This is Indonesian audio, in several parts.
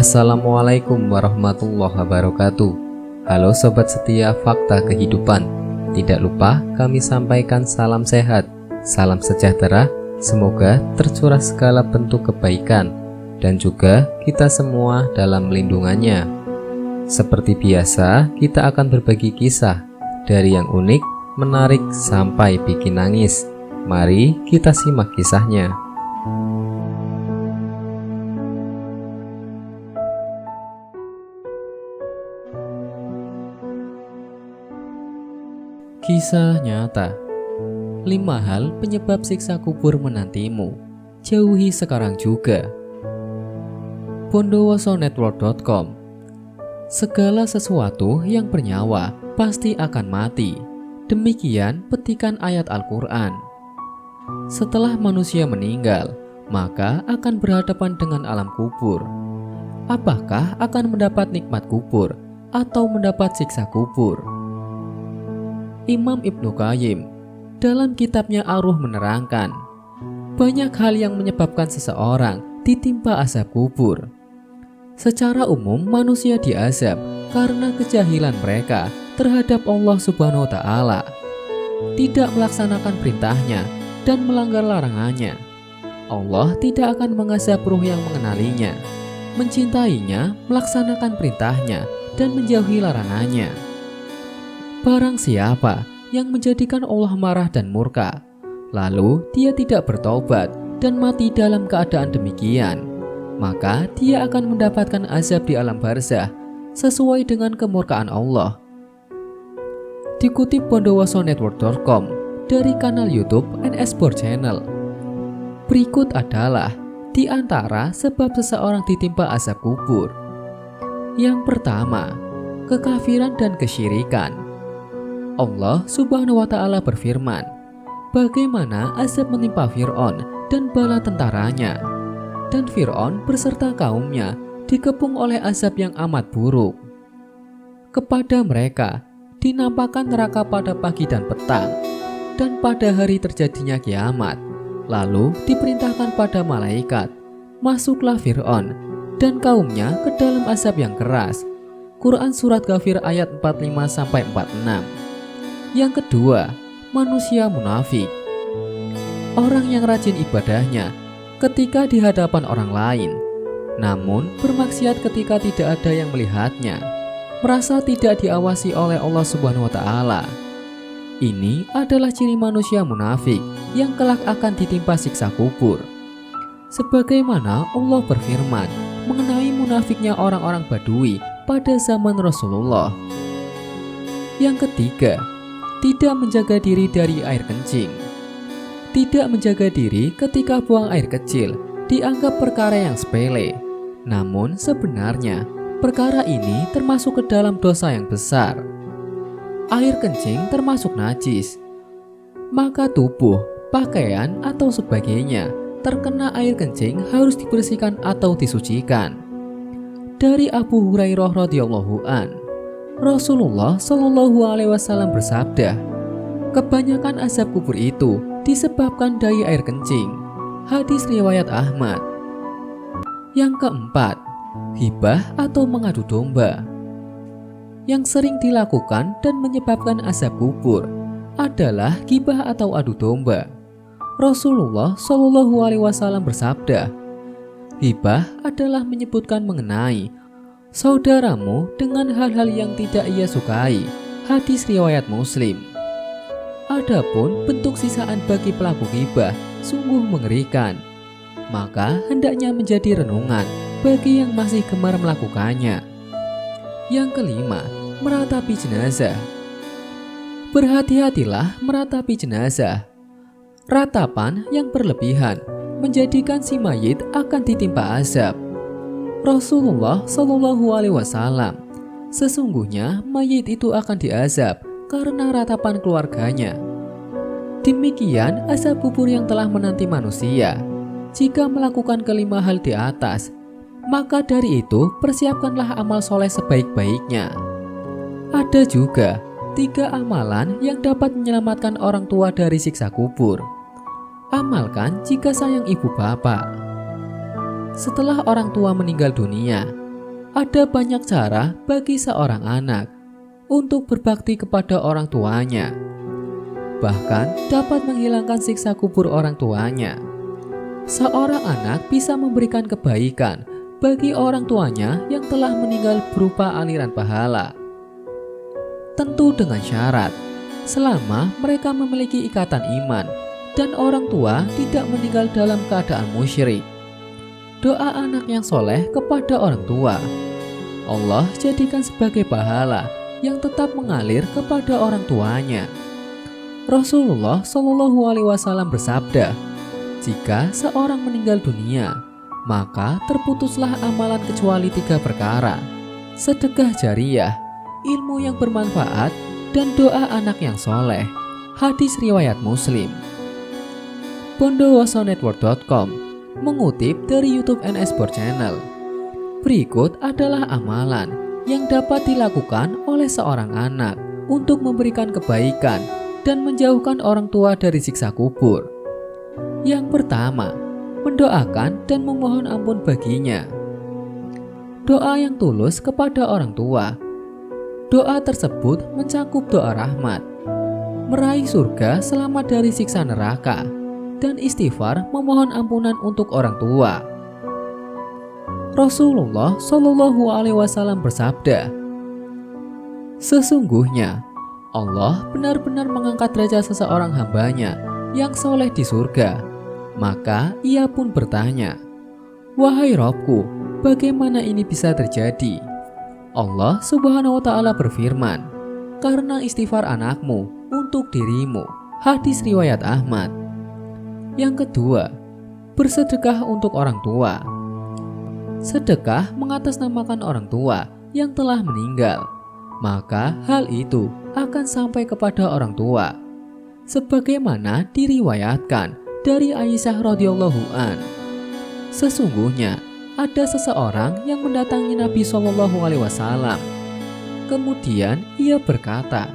Assalamualaikum warahmatullahi wabarakatuh. Halo sobat setia Fakta Kehidupan. Tidak lupa kami sampaikan salam sehat, salam sejahtera. Semoga tercurah segala bentuk kebaikan dan juga kita semua dalam lindungannya. Seperti biasa, kita akan berbagi kisah dari yang unik, menarik sampai bikin nangis. Mari kita simak kisahnya. Kisah nyata. 5 hal penyebab siksa kubur menantimu. Jauhi sekarang juga. Bondowosonetwork.com. Segala sesuatu yang bernyawa pasti akan mati. Demikian petikan ayat Al-Quran. Setelah manusia meninggal, maka akan berhadapan dengan alam kubur. Apakah akan mendapat nikmat kubur atau mendapat siksa kubur? Imam Ibnu Qayyim dalam kitabnya Ar-Ruh menerangkan, banyak hal yang menyebabkan seseorang ditimpa azab kubur. Secara umum manusia diazab karena kejahilan mereka terhadap Allah Subhanahu wa Ta'ala, tidak melaksanakan perintahnya dan melanggar larangannya. Allah tidak akan mengazab ruh yang mengenalinya, mencintainya, melaksanakan perintahnya dan menjauhi larangannya. Barang siapa yang menjadikan Allah marah dan murka, lalu dia tidak bertobat dan mati dalam keadaan demikian, maka dia akan mendapatkan azab di alam barzah sesuai dengan kemurkaan Allah. Dikutip Bondowosonetwork.com dari kanal YouTube NS Sport Channel. Berikut adalah di antara sebab seseorang ditimpa azab kubur. Yang pertama, kekafiran dan kesyirikan. Allah Subhanahu wa Ta'ala berfirman, bagaimana azab menimpa Fir'aun dan bala tentaranya, dan Fir'aun beserta kaumnya dikepung oleh azab yang amat buruk. Kepada mereka dinampakkan neraka pada pagi dan petang, dan pada hari terjadinya kiamat. Lalu diperintahkan pada malaikat, masuklah Fir'aun dan kaumnya ke dalam azab yang keras. Quran Surat Ghafir ayat 45-46. Yang kedua, manusia munafik. Orang yang rajin ibadahnya ketika di hadapan orang lain, namun bermaksiat ketika tidak ada yang melihatnya, merasa tidak diawasi oleh Allah Subhanahu wa Ta'ala. Ini adalah ciri manusia munafik yang kelak akan ditimpa siksa kubur. Sebagaimana Allah berfirman mengenai munafiknya orang-orang Badui pada zaman Rasulullah. Yang ketiga, tidak menjaga diri dari air kencing. Tidak menjaga diri ketika buang air kecil dianggap perkara yang sepele. Namun sebenarnya perkara ini termasuk ke dalam dosa yang besar. Air kencing termasuk najis. Maka tubuh, pakaian atau sebagainya terkena air kencing harus dibersihkan atau disucikan. Dari Abu Hurairah radhiyallahu an, Rasulullah Shallallahu alaihi wasallam bersabda, kebanyakan azab kubur itu disebabkan dari air kencing. Hadis riwayat Ahmad. Yang keempat, hibah atau mengadu domba. Yang sering dilakukan dan menyebabkan azab kubur adalah gibah atau adu domba. Rasulullah Shallallahu alaihi wasallam bersabda, hibah adalah menyebutkan mengenai saudaramu dengan hal-hal yang tidak ia sukai. Hadis riwayat Muslim. Adapun bentuk sisaan bagi pelaku ghibah sungguh mengerikan, maka hendaknya menjadi renungan bagi yang masih gemar melakukannya. Yang kelima, meratapi jenazah. Berhati-hatilah meratapi jenazah. Ratapan yang berlebihan menjadikan si mayit akan ditimpa azab. Rasulullah Shallallahu alaihi wasallam, sesungguhnya mayit itu akan diazab karena ratapan keluarganya. Demikian azab kubur yang telah menanti manusia. Jika melakukan kelima hal di atas, maka dari itu persiapkanlah amal soleh sebaik-baiknya. Ada juga 3 amalan yang dapat menyelamatkan orang tua dari siksa kubur. Amalkan jika sayang ibu bapak. Setelah orang tua meninggal dunia, ada banyak cara bagi seorang anak untuk berbakti kepada orang tuanya, bahkan dapat menghilangkan siksa kubur orang tuanya. Seorang anak bisa memberikan kebaikan bagi orang tuanya yang telah meninggal berupa aliran pahala. Tentu dengan syarat, selama mereka memiliki ikatan iman dan orang tua tidak meninggal dalam keadaan musyrik. Doa anak yang soleh kepada orang tua, Allah jadikan sebagai pahala yang tetap mengalir kepada orang tuanya. Rasulullah SAW bersabda, jika seorang meninggal dunia, maka terputuslah amalan kecuali 3 perkara: sedekah jariyah, ilmu yang bermanfaat, dan doa anak yang soleh. Hadis riwayat Muslim. Bondowosonetwork.com mengutip dari YouTube and Sport Channel. Berikut adalah amalan yang dapat dilakukan oleh seorang anak untuk memberikan kebaikan dan menjauhkan orang tua dari siksa kubur. Yang pertama, mendoakan dan memohon ampun baginya. Doa yang tulus kepada orang tua. Doa tersebut mencakup doa rahmat, meraih surga selamat dari siksa neraka, dan istighfar memohon ampunan untuk orang tua. Rasulullah SAW bersabda, sesungguhnya Allah benar-benar mengangkat derajat seseorang hambanya yang soleh di surga. Maka ia pun bertanya, wahai Rabbku, bagaimana ini bisa terjadi? Allah Subhanahu wa Ta'ala berfirman, karena istighfar anakmu untuk dirimu. Hadis riwayat Ahmad. Yang kedua, bersedekah untuk orang tua. Sedekah mengatasnamakan orang tua yang telah meninggal, maka hal itu akan sampai kepada orang tua. Sebagaimana diriwayatkan dari Aisyah radhiyallahu an, sesungguhnya ada seseorang yang mendatangi Nabi SAW. Kemudian ia berkata,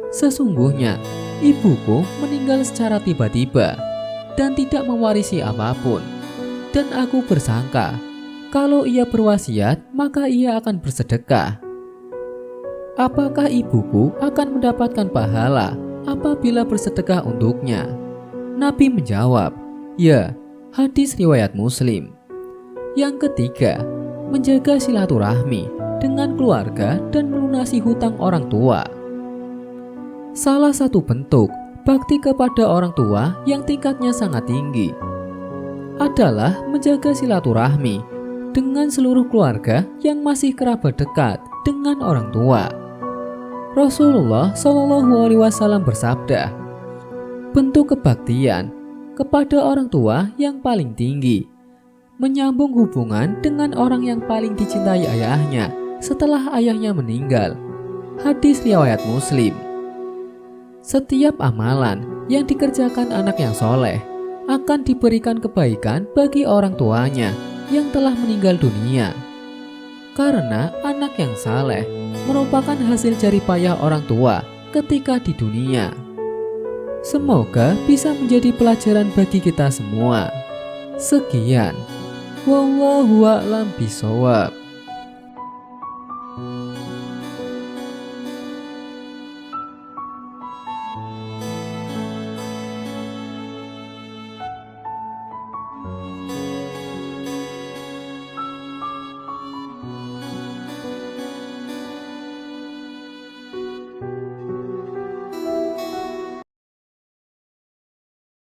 sesungguhnya ibuku meninggal secara tiba-tiba dan tidak mewarisi apapun, dan aku bersangka kalau ia berwasiat maka ia akan bersedekah. Apakah ibuku akan mendapatkan pahala apabila bersedekah untuknya? Nabi menjawab, ya. Hadis riwayat Muslim. Yang ketiga, menjaga silaturahmi dengan keluarga dan melunasi hutang orang tua. Salah satu bentuk bakti kepada orang tua yang tingkatnya sangat tinggi adalah menjaga silaturahmi dengan seluruh keluarga yang masih kerabat dekat dengan orang tua. Rasulullah SAW bersabda, bentuk kebaktian kepada orang tua yang paling tinggi menyambung hubungan dengan orang yang paling dicintai ayahnya setelah ayahnya meninggal. Hadis riwayat Muslim. Setiap amalan yang dikerjakan anak yang soleh akan diberikan kebaikan bagi orang tuanya yang telah meninggal dunia. Karena anak yang saleh merupakan hasil jerih payah orang tua ketika di dunia. Semoga bisa menjadi pelajaran bagi kita semua. Sekian. Wallahu a'lam bishawab.